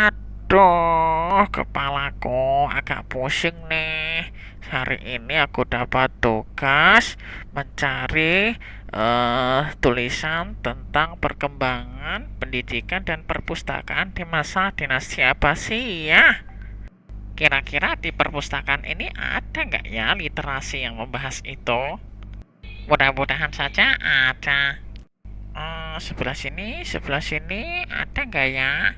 Aduh, kepalaku agak pusing nih. Hari ini aku dapat tugas mencari tulisan tentang perkembangan pendidikan dan perpustakaan di masa dinasti Abbasiyah. Kira-kira di perpustakaan ini ada nggak ya literasi yang membahas itu? Mudah-mudahan saja ada. Sebelah sini ada nggak ya?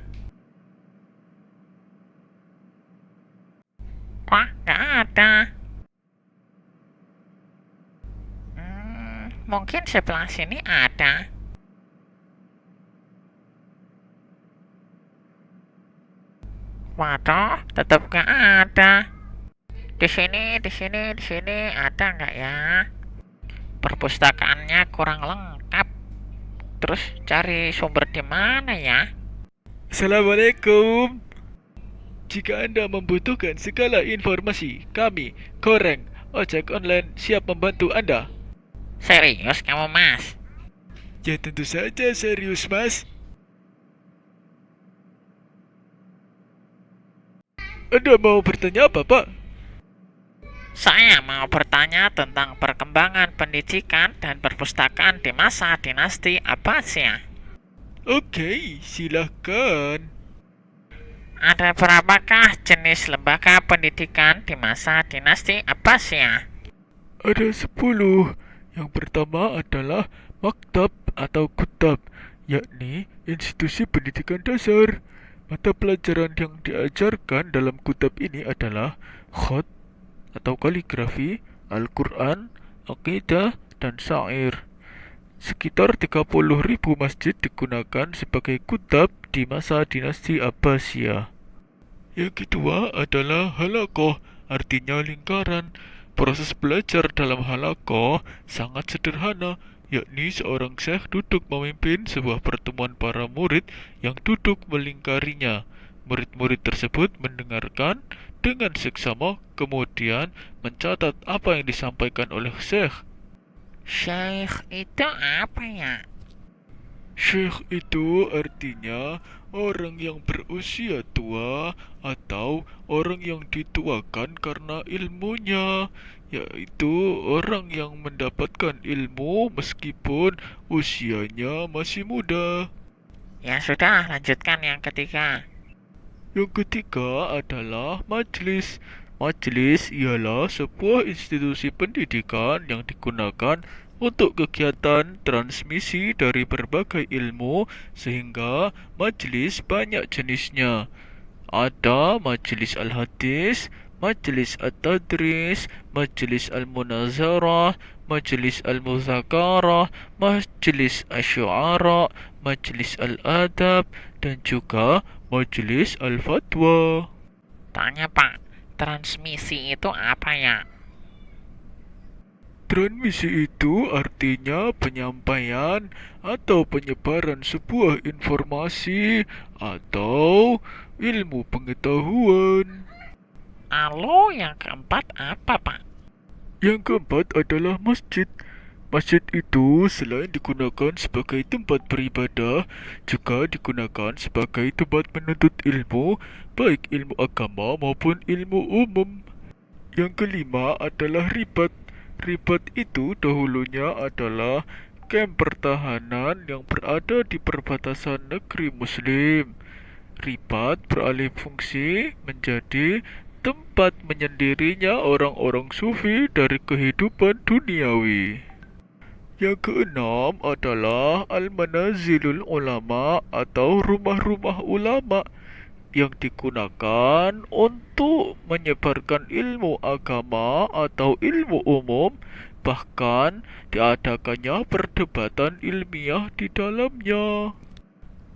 Wah, nggak ada. Mungkin sebelah sini ada. Waduh, tetap nggak ada. Di sini ada nggak ya? Perpustakaannya kurang lengkap. Terus cari sumber di mana ya? Assalamualaikum. Jika Anda membutuhkan segala informasi, kami, Koreng, Ojek Online siap membantu Anda. Serius kamu, Mas? Ya tentu saja serius, Mas. Anda mau bertanya apa, Pak? Saya mau bertanya tentang perkembangan pendidikan dan perpustakaan di masa dinasti Abbasiyah. Oke, silahkan. Ada berapakah jenis lembaga pendidikan di masa dinasti Abbasiyah? Ada 10. Yang pertama adalah maktab atau kutab, yakni institusi pendidikan dasar. Mata pelajaran yang diajarkan dalam kutab ini adalah khat atau kaligrafi, Al-Quran, Aqidah, dan Syair. Sekitar 30.000 masjid digunakan sebagai kutab di masa dinasti Abbasiyah. Yang kedua adalah halakoh, artinya lingkaran. Proses belajar dalam halakoh sangat sederhana, yakni seorang syekh duduk memimpin sebuah pertemuan para murid yang duduk melingkarinya. Murid-murid tersebut mendengarkan dengan seksama, kemudian mencatat apa yang disampaikan oleh syekh. Syekh itu apa ya? Syekh itu artinya orang yang berusia tua atau orang yang dituakan karena ilmunya, yaitu orang yang mendapatkan ilmu meskipun usianya masih muda. Ya sudah, lanjutkan yang ketiga. Yang ketiga adalah majelis. Majelis ialah sebuah institusi pendidikan yang digunakan untuk kegiatan transmisi dari berbagai ilmu, sehingga majelis banyak jenisnya. Ada majelis al-hadis, majelis at-tadris, majelis al-munazarah, majelis al-muzakarah, majelis asy-syu'ara, majelis al-adab, dan juga majelis al-fatwa. Tanya Pak, transmisi itu apa ya? Transmisi itu artinya penyampaian atau penyebaran sebuah informasi atau ilmu pengetahuan. Lalu yang keempat apa Pak? Yang keempat adalah masjid. Masjid itu selain digunakan sebagai tempat beribadah, juga digunakan sebagai tempat menuntut ilmu, baik ilmu agama maupun ilmu umum. Yang kelima adalah ribat. Ribat itu dahulunya adalah kamp pertahanan yang berada di perbatasan negeri Muslim. Ribat beralih fungsi menjadi tempat menyendirinya orang-orang sufi dari kehidupan duniawi. Yang keenam adalah Al-Manazilul Ulama atau rumah-rumah ulama yang digunakan untuk menyebarkan ilmu agama atau ilmu umum, bahkan diadakannya perdebatan ilmiah di dalamnya.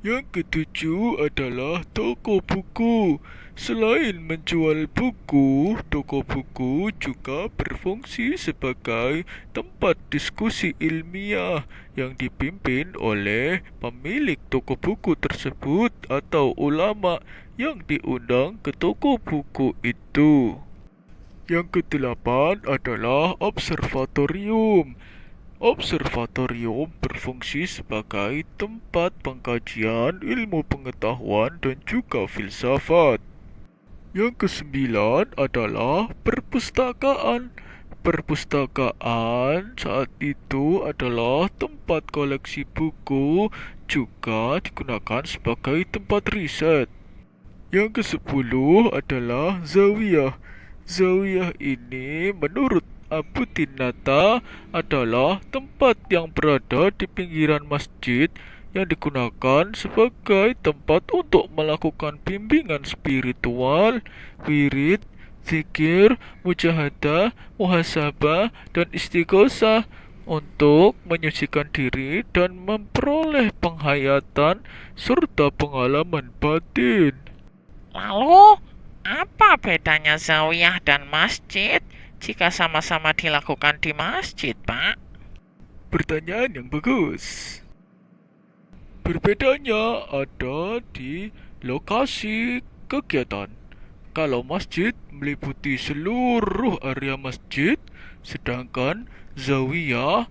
Yang ketujuh adalah toko buku. Selain menjual buku, toko buku juga berfungsi sebagai tempat diskusi ilmiah yang dipimpin oleh pemilik toko buku tersebut atau ulama yang diundang ke toko buku itu. Yang kedelapan adalah observatorium. Observatorium berfungsi sebagai tempat pengkajian ilmu pengetahuan dan juga filsafat. Yang kesembilan adalah perpustakaan. Perpustakaan saat itu adalah tempat koleksi buku, juga digunakan sebagai tempat riset. Yang kesepuluh adalah zawiyah. Zawiyah ini menurut Abu Tinata adalah tempat yang berada di pinggiran masjid yang digunakan sebagai tempat untuk melakukan bimbingan spiritual, wirid, zikir, mujahadah, muhasabah, dan istighosah untuk menyucikan diri dan memperoleh penghayatan serta pengalaman batin. Lalu, apa bedanya zawiyah dan masjid jika sama-sama dilakukan di masjid, Pak? Pertanyaan yang bagus. Perbedaannya ada di lokasi kegiatan. Kalau masjid meliputi seluruh area masjid, sedangkan zawiyah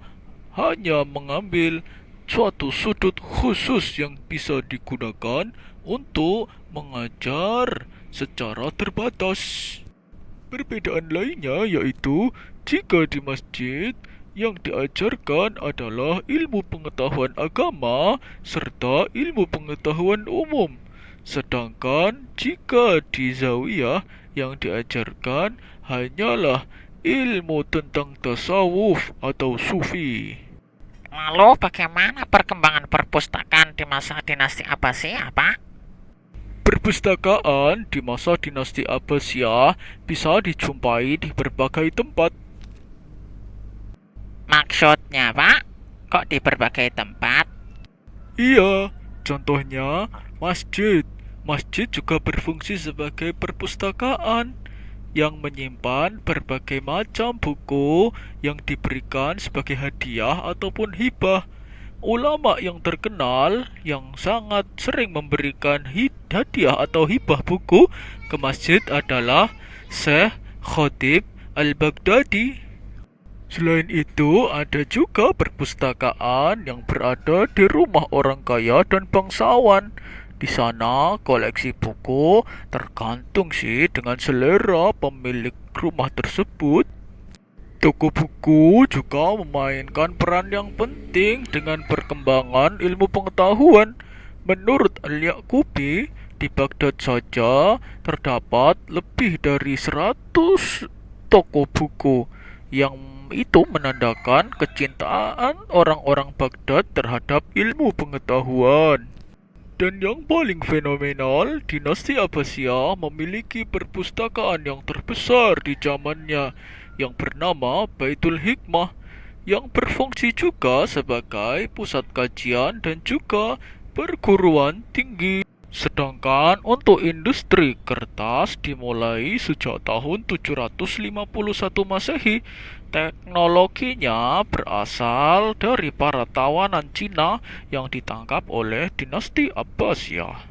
hanya mengambil suatu sudut khusus yang bisa digunakan untuk mengajar secara terbatas. Perbedaan lainnya yaitu jika di masjid yang diajarkan adalah ilmu pengetahuan agama serta ilmu pengetahuan umum. Sedangkan jika di zawiyah yang diajarkan hanyalah ilmu tentang tasawuf atau sufi. Lalu, bagaimana perkembangan perpustakaan di masa dinasti Abbasiyah, Pak? Perpustakaan di masa dinasti Abbasiyah bisa dijumpai di berbagai tempat. Maksudnya, Pak? Kok di berbagai tempat? Iya, contohnya masjid. Masjid juga berfungsi sebagai perpustakaan yang menyimpan berbagai macam buku yang diberikan sebagai hadiah ataupun hibah. Ulama yang terkenal yang sangat sering memberikan hadiah atau hibah buku ke masjid adalah Syekh Khatib Al-Baghdadi. Selain itu, ada juga perpustakaan yang berada di rumah orang kaya dan bangsawan. Di sana, koleksi buku tergantung sih dengan selera pemilik rumah tersebut. Toko buku juga memainkan peran yang penting dengan perkembangan ilmu pengetahuan. Menurut Al-Yaqubi, di Baghdad saja terdapat lebih dari 100 toko buku yang itu menandakan kecintaan orang-orang Baghdad terhadap ilmu pengetahuan. Dan yang paling fenomenal, dinasti Abbasiyah memiliki perpustakaan yang terbesar di zamannya yang bernama Baitul Hikmah yang berfungsi juga sebagai pusat kajian dan juga perguruan tinggi. Sedangkan untuk industri kertas dimulai sejak tahun 751 Masehi. Teknologinya berasal dari para tawanan Cina yang ditangkap oleh dinasti Abbasiyah.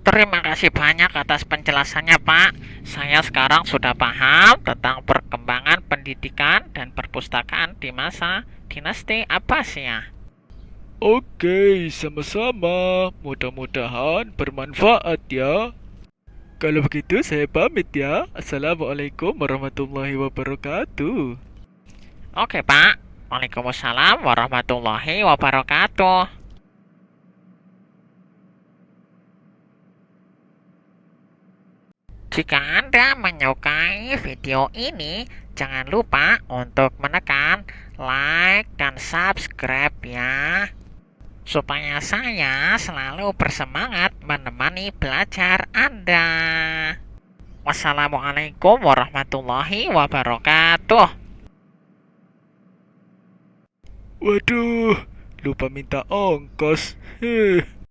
Terima kasih banyak atas penjelasannya, Pak. Saya sekarang sudah paham tentang perkembangan pendidikan dan perpustakaan di masa dinasti Abbasiyah. Oke, sama-sama. Mudah-mudahan bermanfaat ya. Kalau begitu saya pamit ya. Assalamualaikum warahmatullahi wabarakatuh. Oke, Pak. Waalaikumsalam warahmatullahi wabarakatuh. Jika Anda menyukai video ini, jangan lupa untuk menekan like dan subscribe ya, supaya saya selalu bersemangat menemani belajar Anda. Wassalamualaikum warahmatullahi wabarakatuh. Waduh, lupa minta ongkos.